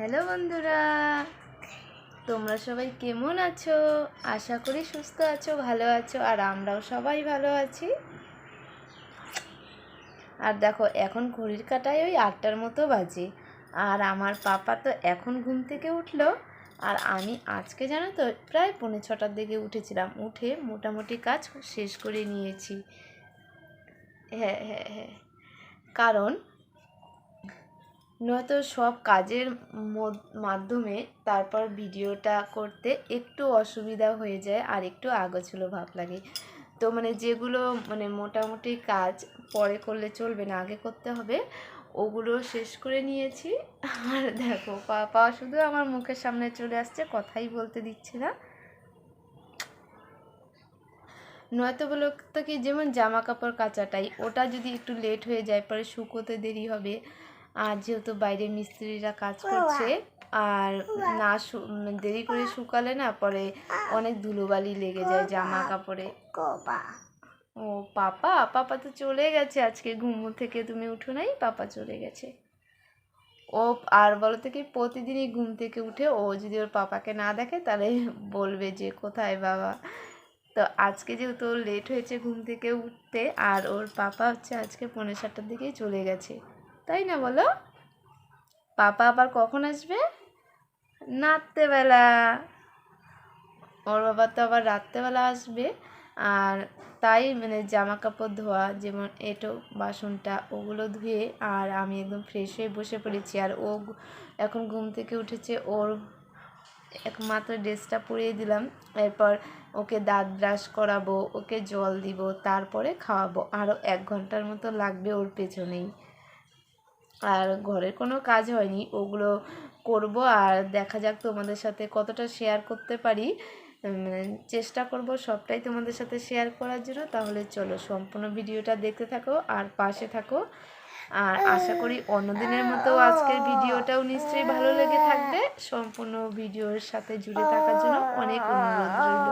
Hello বন্ধুরা, তোমরা সবাই কেমন আছো? আশা করি সুস্থ আছো, ভালো আছো, আর আমরাও সবাই ভালো আছি। আর দেখো, এখন ঘড়ির কাঁটায় ওই 8টার মতো বাজে, আর আমার পাপা তো এখন ঘুম থেকে উঠলো। আর আমি আজকে জানো তো প্রায় 5:45টার দিকে উঠেছিলাম, উঠে মোটামুটি কাজ শেষ করে নিয়েছি। হ্যাঁ হ্যাঁ হ্যাঁ, কারণ নয়তো সব কাজের মাধ্যমে তারপর ভিডিওটা করতে একটু অসুবিধা হয়ে যায় আর একটু আগোছালো ভাব লাগে। তো যেগুলো মোটামুটি কাজ পরে করলে চলবে না, আগে করতে হবে, ওগুলো শেষ করে নিয়েছি। আর দেখো, পাপা শুধু আমার মুখের সামনে চলে আসছে, কথাই বলতে দিচ্ছে না। নয়তো বলো তো কি, যেমন জামা কাপড় কাচাটাই, ওটা যদি একটু লেট হয়ে যায় পরে শুকোতে দেরি হবে। আর যেহেতু বাইরে মিস্ত্রিরা কাজ করছে, আর না দেরি করে শুকালে না পরে অনেক ধুলোবালি লেগে যায় জামা কাপড়ে। ও পাপা পাপা তো চলে গেছে আজকে ঘুম থেকে, তুমি উঠো নাই, পাপা চলে গেছে। ও আর বলো তো কি, প্রতিদিনই ঘুম থেকে উঠে ও যদি ওর পাপাকে না দেখে তাহলে বলবে যে কোথায় বাবা। তো আজকে যেহেতু ওর লেট হয়েছে ঘুম থেকে উঠতে, আর ওর পাপা হচ্ছে আজকে 5:45টার দিকেই চলে গেছে, তাই না বলো? পাপা আবার কখন আসবে? রাত্রেবেলা। ওর বাবা তো আবার রাত্রেবেলা আসবে। আর তাই জামা কাপড় ধোয়া, যেমন এঁটো বাসনটা, ওগুলো ধুয়ে আর আমি একদম ফ্রেশ হয়ে বসে পড়েছি। আর ও এখন ঘুম থেকে উঠেছে, ওর একমাত্র ড্রেসটা পরিয়ে দিলাম। এরপর ওকে দাঁত ব্রাশ করাবো, ওকে জল দিব, তারপরে খাওয়াবো। আরও 1 ঘন্টার মতো লাগবে ওর পেছনেই। আর ঘরের কোনো কাজ হয়নি, ওগুলো করব। আর দেখা যাক তোমাদের সাথে কতটা শেয়ার করতে পারি। চেষ্টা করব সবটাই তোমাদের সাথে শেয়ার করার জন্য। তাহলে চলো সম্পূর্ণ ভিডিওটা দেখতে থাকো আর পাশে থাকো। আর আশা করি অন্যদিনের মতো আজকের ভিডিওটাও নিশ্চয়ই ভালো লেগে থাকবে। সম্পূর্ণ ভিডিওর সাথে জুড়ে থাকার জন্য অনেক অনুরোধ রইল।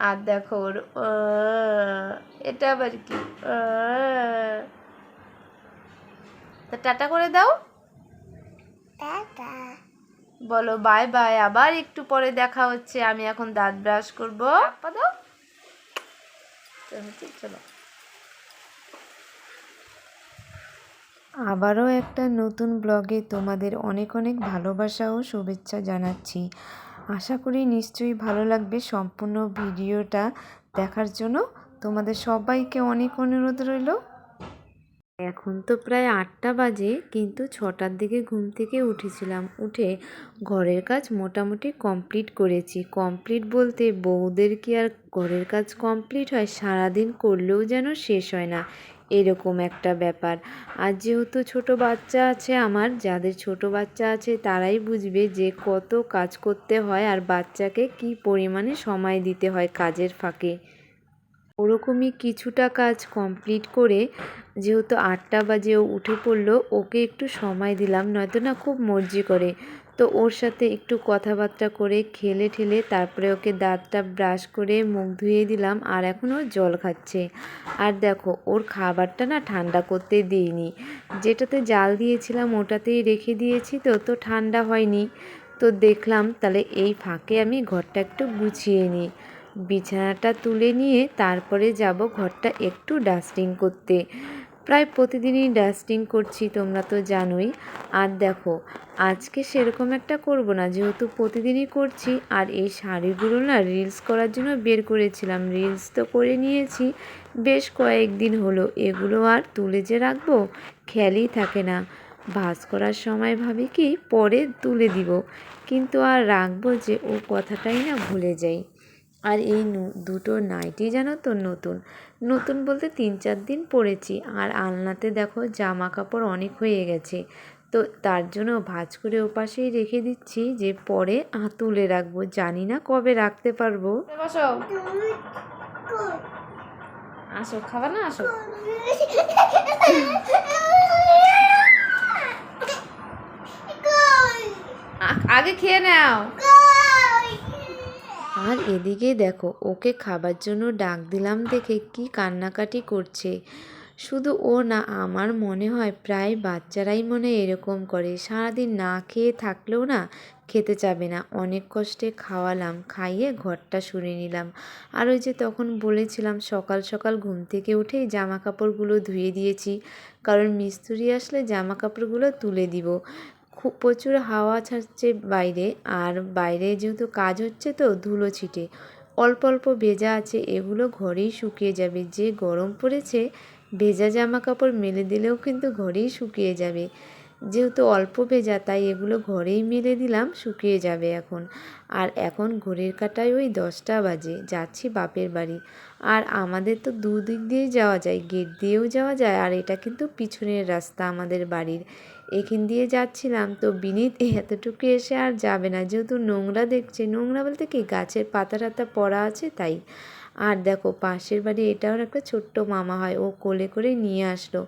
আর দেখো ওর এটা আবার কি, তা টাটা করে দাও, বলো বাই বাই, আবার একটু পরে দেখা হচ্ছে। আমি এখন দাঁত ব্রাশ করবো। দাও, চলো। আবারও একটা নতুন ব্লগে তোমাদের অনেক অনেক ভালোবাসা ও শুভেচ্ছা জানাচ্ছি। আশা করি নিশ্চয়ই ভালো লাগবে সম্পূর্ণ ভিডিওটা দেখার জন্য। তোমাদের সবাইকে অনেক অনুরোধ রইল। এখন তো প্রায় 8টা বাজে, কিন্তু 6টার দিকে ঘুম থেকে উঠেছিলাম। উঠে ঘরের কাজ মোটামুটি কমপ্লিট করেছি। কমপ্লিট বলতে বউদের কি আর ঘরের কাজ কমপ্লিট হয়? সারাদিন করলেও যেন শেষ হয় না, এরকম একটা ব্যাপার। আর যেহেতু ছোট বাচ্চা আছে আমার, যাদের ছোট বাচ্চা আছে তারাই বুঝবে যে কত কাজ করতে হয় আর বাচ্চাকে কি পরিমাণে সময় দিতে হয় কাজের ফাঁকে। ওরকমই কিছুটা কাজ কমপ্লিট করে, যেহেতু 8টা বাজে ও উঠে পড়লো, ওকে একটু সময় দিলাম, নয়তো না খুব মর্জি করে। তো ওর সাথে একটু কথাবার্তা করে খেলে ঠেলে তারপরে ওকে দাঁতটা ব্রাশ করে মুখ ধুয়ে দিলাম। আর এখন ও জল খাচ্ছে। আর দেখো, ওর খাবারটা না ঠান্ডা করতে দিইনি, যেটাতে জাল দিয়েছিলাম ওটাতেই রেখে দিয়েছি, তো ঠান্ডা হয়নি। তো দেখলাম তাহলে এই ফাঁকে আমি ঘরটা একটু গুছিয়ে নিই। বিছানাটা তুলে নিয়ে তারপরে যাব ঘরটা একটু ডাস্টিং করতে। প্রায় প্রতিদিনই ডাস্টিং করছি, তোমরা তো জানোই। আর দেখো, আজকে সেরকম একটা করব না, যেহেতু প্রতিদিনই করছি। আর এই শাড়িগুলো না রিলস করার জন্য বের করেছিলাম, রিলস তো করে নিয়েছি বেশ কয়েকদিন হলো। এগুলো আর তুলে যে রাখবো খেয়ালই থাকে না। ভাঁজ করার সময় ভাবি কি পরে তুলে দিব, কিন্তু আর রাখবো যে ও কথাটাই না ভুলে যাই। আর এই দুটো নাইটি জানো তো, নতুন নতুন বলতে 3-4 দিন পরেছি। আর আলনাতে দেখো জামা কাপড় অনেক হয়ে গেছে, তো তার জন্য ভাঁজ করে ওপাশেই রেখে দিচ্ছি, যে পরে তুলে রাখবো। জানি না কবে রাখতে পারবো। আসো, খাবার না, আসো। আগে খেয়ে নাও। আর এদিকে দেখো, ওকে খাবার জন্য ডাক দিলাম দেখে কি কান্নাকাটি করছে। শুধু ও না, আমার মনে হয় প্রায় বাচ্চারাই মনে হয় এরকম করে, সারাদিন না খেয়ে থাকলেও না খেতে চাবে না। অনেক কষ্টে খাওয়ালাম, খাইয়ে ঘরটা সরিয়ে নিলাম। আর ওই যে তখন বলেছিলাম সকাল সকাল ঘুম থেকে উঠেই জামা কাপড়গুলো ধুয়ে দিয়েছি, কারণ মিস্ত্রি আসলে জামা কাপড়গুলো তুলে দিব। খুব প্রচুর হাওয়া ছাড়ছে বাইরে, আর বাইরে যেহেতু কাজ হচ্ছে তো ধুলো ছিটে অল্প অল্প ভেজা আছে, এগুলো ঘরেই শুকিয়ে যাবে। যে গরম পড়েছে, ভেজা জামা কাপড় মেলে দিলেও কিন্তু ঘরেই শুকিয়ে যাবে। যেহেতু অল্প ভেজা তাই এগুলো ঘরেই মেলে দিলাম, শুকিয়ে যাবে এখন। আর এখন ঘড়ির কাঁটায় ওই 10টা বাজে, যাচ্ছি বাপের বাড়ি। আর আমাদের তো দুদিক দিয়েই যাওয়া যায়, গেট দিয়েও যাওয়া যায়, আর এটা কিন্তু পিছনের রাস্তা আমাদের বাড়ির। এখান দিয়ে যাচ্ছিলাম তো বিনীত এতটুকু এসে আর যাবে না, যেহেতু নোংরা দেখছে। নোংরা বলতে কি, গাছের পাতা টাতা পড়া আছে তাই। আর দেখো পাশের বাড়ি এটাও একটা ছোট্ট মামা হয়, ও কোলে করে নিয়ে আসলো।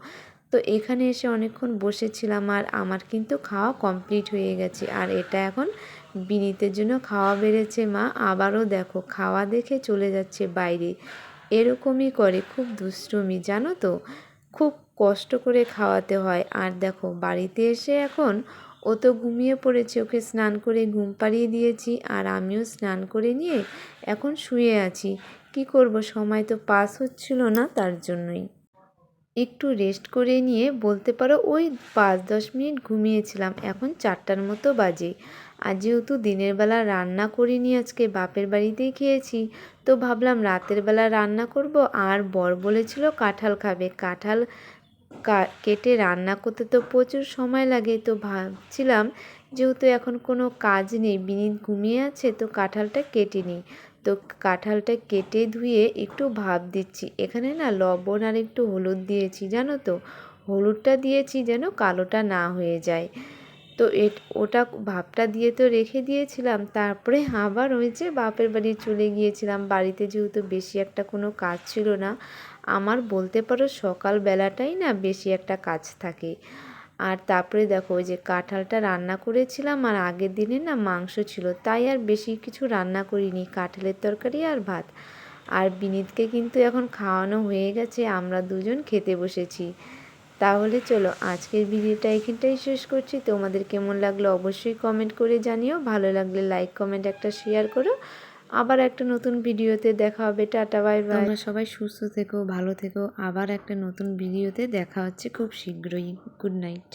তো এখানে এসে অনেকক্ষণ বসেছিলাম, আর আমার কিন্তু খাওয়া কমপ্লিট হয়ে গেছে। আর এটা এখন বিনীতের জন্য খাওয়া বেড়েছে মা। আবারও দেখো খাওয়া দেখে চলে যাচ্ছে বাইরে, এরকমই করে, খুব দুষ্টুমি জানো তো, খুব কষ্ট করে খাওয়াতে হয়। আর দেখো বাড়িতে এসে এখন ও তো ঘুমিয়ে পড়েছে, ওকে স্নান করে ঘুম পাড়িয়ে দিয়েছি, আর আমিও স্নান করে নিয়ে এখন শুয়ে আছি। কি করব, সময় তো পাস হচ্ছিল না, তার জন্যই একটু রেস্ট করে নিয়ে বলতে পারো ওই 5-10 মিনিট ঘুমিয়েছিলাম। এখন 4টার মতো বাজে। আর যেহেতু দিনের বেলা রান্না করিনি, আজকে বাপের বাড়িতেই খেয়েছি, তো ভাবলাম রাতের বেলা রান্না করব। আর বর বলেছিল কাঁঠাল খাবে, কাঁঠাল কেটে রান্না করতে তো প্রচুর সময় লাগে। তো ভাবছিলাম যেহেতু এখন কোনো কাজ নেই, বিনীত ঘুমিয়ে আছে, তো কাঁঠালটা কেটে নিই। তো কাঁঠালটা কেটে ধুয়ে একটু ভাপ দিচ্ছি। এখানে না লবণ আর একটু হলুদ দিয়েছি, জানো তো, হলুদটা দিয়েছি যেন কালোটা না হয়ে যায়। তো ওটা ভাপটা দিয়ে তো রেখে দিয়েছিলাম, তারপরে আবার ওই যে বাপের বাড়ি চলে গিয়েছিলাম। বাড়িতে যেহেতু বেশি একটা কোনো কাজ ছিল না আমার, বলতে পারো সকালবেলাটাই না বেশি একটা কাজ থাকে। আর তারপরে দেখো ওই যে কাঁঠালটা রান্না করেছিলাম, আর আগের দিনে না মাংস ছিল, তাই আর বেশি কিছু রান্না করিনি, কাঁঠালের তরকারি আর ভাত। আর বিনীতকে কিন্তু এখন খাওয়ানো হয়ে গেছে, আমরা দুজন খেতে বসেছি। তাহলে চলো আজকের ভিডিওটা এখানটাই শেষ করছি। তোমাদের কেমন লাগলো অবশ্যই কমেন্ট করে জানিও, ভালো লাগলে লাইক কমেন্ট একটা শেয়ার করো। আবার একটা নতুন ভিডিওতে দেখা হবে। Tata, bye bye. তোমরা সবাই সুস্থ থেকো, ভালো থেকো। আবার একটা নতুন ভিডিওতে দেখা হচ্ছে খুব শীঘ্রই। Good night.